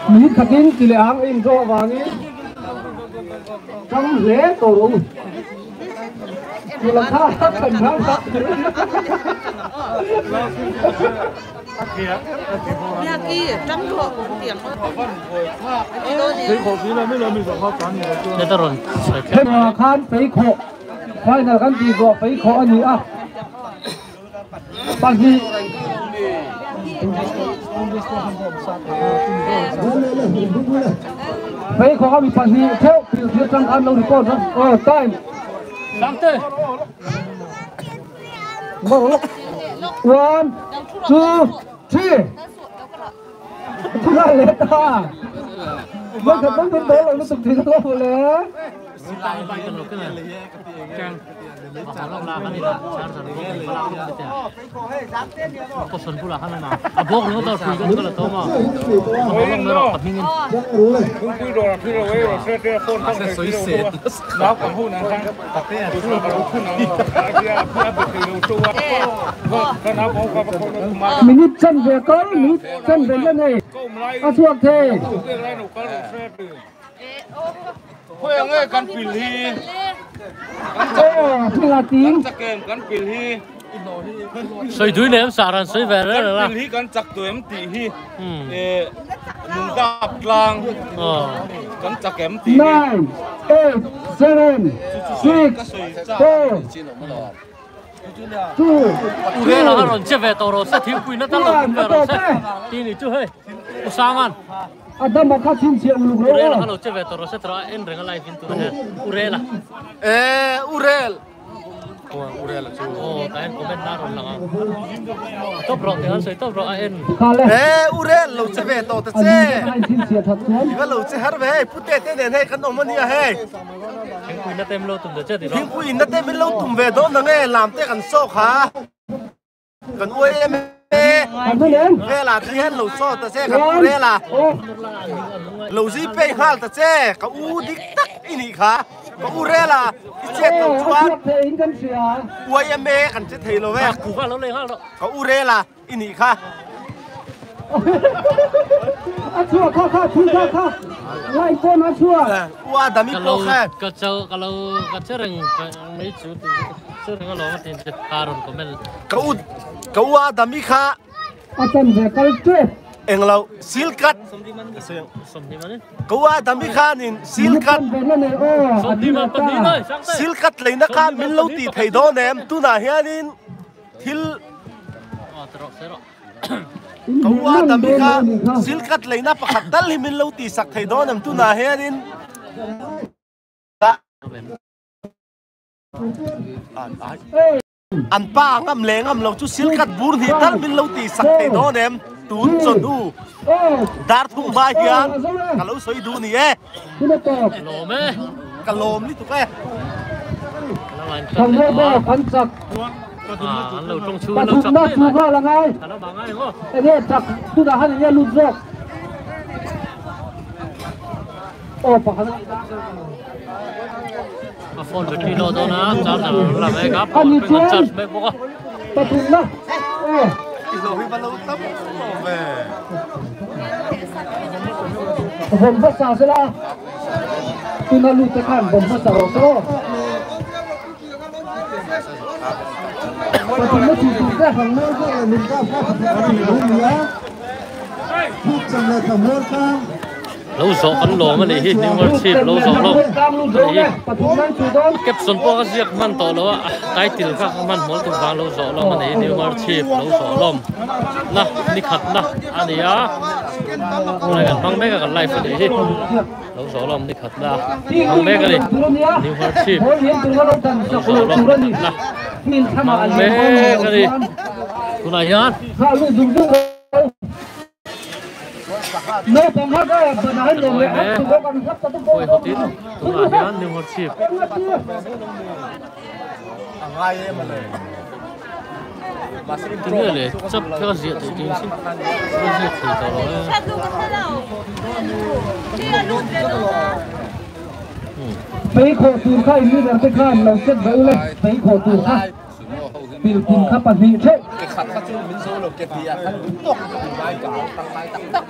Mỹ khát tin chỉ là hàng in cho vàng ấy trong lễ tổ đúng chỉ là khá cần khá khá nhà kia trong thuộc tiền thấy khổ phí là mấy lần mình phải khó khăn nhiều để tao rồi thêm mà khăn phải khổ phải là cái gì gọi phải khổ anh à bằng gì phải khổ bị bằng gì theo việc trong ăn lâu thì con đó time sáng tới 1 2 3 Pula leta. Mới thật bóng bên đó là nó sụp thì nó không lẽ. Có sân pula khăn nào? Bốc nó tao phi cái là tao mà. Không nó tập hình. cũng quy đồ là phi đồ ấy rồi xe xe phone không thể phi đồ nó còn hôn này sang tập thế phi đồ nó phi nó bị phi đồ chua cái nó có mà Mình chân về con, mình chân về lên này. À chuột thế. Quê nghe căn pin hi. Thì là tiếng. Chắc em căn pin hi. Sợi túi này em xả ra sợi về đấy là. Pin hi căn chắc tụi em tỉ hi. Nung gặp lang. Căn chắc em tỉ. 9, 8, 7, 6, 5, 4, 3, Ure là hắn chưa về tàu rồi sẽ thiếu quỷ nó tao lồng về rồi sẽ. Tí này chưa hay. Sang ăn. Adam mau kasih siap dulu bro. Ure là hắn chưa về tàu rồi sẽ tao en rengal live into này. Ure là. Urel. Ure là chú. Cái em comment na rồi là. Top rồi thì hắn sẽ top rồi en. Urel lâu chưa về tàu thật chứ. Cái lâu chưa hết về. Putte thế này hay khăn ôm anh hay. Phiên quỷ nó tem lâu tụm được chứ thì đó. Phiên quỷ nó tem lâu tụm về đó nó nghe làm thế cần sốc hả? Cần uế em. Nghe là thứ hết lâu so ta sẽ cần uế là. Lâu gì bê hal ta sẽ có u đích tắc ini khá. Có u rê là chết đầu chuan. Uế em mê cần chết thầy lâu về. Cú vào lâu lên hal đó. Có u rê là ini khá. Chua kha. Lại con nó chua. Ua đami cô khá. Kalau kacau reng mấy chú chú reng kalau tiền chết karun komen. Có ua đami khá. Akan về cái chết. Anh lâu sil cắt. Som di mana? Có ua đami khá nên sil cắt. Som di mana tadi nih? Sil cắt lấy nó khá mình lâu tì thầy đó nè tu na hiền nên thil. Teruk serok. Có ua đami khá sil cắt lấy nó bắt khát dal hi mình lâu tì sắc thầy đó nè tu na hiền nên. Anh pa ngam lệ ngam lâu chú sil cắt buồn hi dal mình lâu tì sắc thầy đó nè tún chọn u. Dar thung ba hiền. Kalau soi du ni Lom eh. Kalom ni tu ke. Thằng bố phấn sặc. Lâu trong chú Bà lâu chụp chọc nó đấy. chụp ra là ngay. Nó bằng ngay đúng không? Cái này chặt, tôi đã hắn này lụt rồi. Bà hắn. Phone bị kilo đó na, charge là mấy gấp, mình charge mấy bữa. Bà chụp nó. Rồi hi lâu tắm về. Bom phát xạ sẽ là. Tôi đã lụt cái khăn bom phát xạ rồi. Bà chụp nó chỉ chụp ra thằng nó rồi mình ra phát xạ. Lâu số con lỗ mà này hi, nhưng mà chip lâu số lâu. Kẹp xuân po cái giặc man to lâu à, cái tiền các man muốn tụi vàng lâu số lâu mà này nhưng mà chip lâu số lom. Nè, đi khát nè, anh ấy á, này cái băng mấy cái live này hi, lâu số lom đi khát nè, băng mấy cái này, nhưng mà chip lâu số lom, nè, băng mấy cái này, tụi này nhá. Nó còn hết đó, tôi nói luôn đấy, tôi có con hấp cho tôi Ôi hợp tín, tụi này nhá, nhưng mà chip. Ngay em mà Tính người này chấp theo diện thì chính xin cái diện thì tao nói mấy khổ tù khai như là cái khai là chất vỡ lên mấy khổ tù khai biểu tình khắp bản vị thế cái khát khát chú mình số là cái gì à khát tóc mai cả tăng mai tắc tắc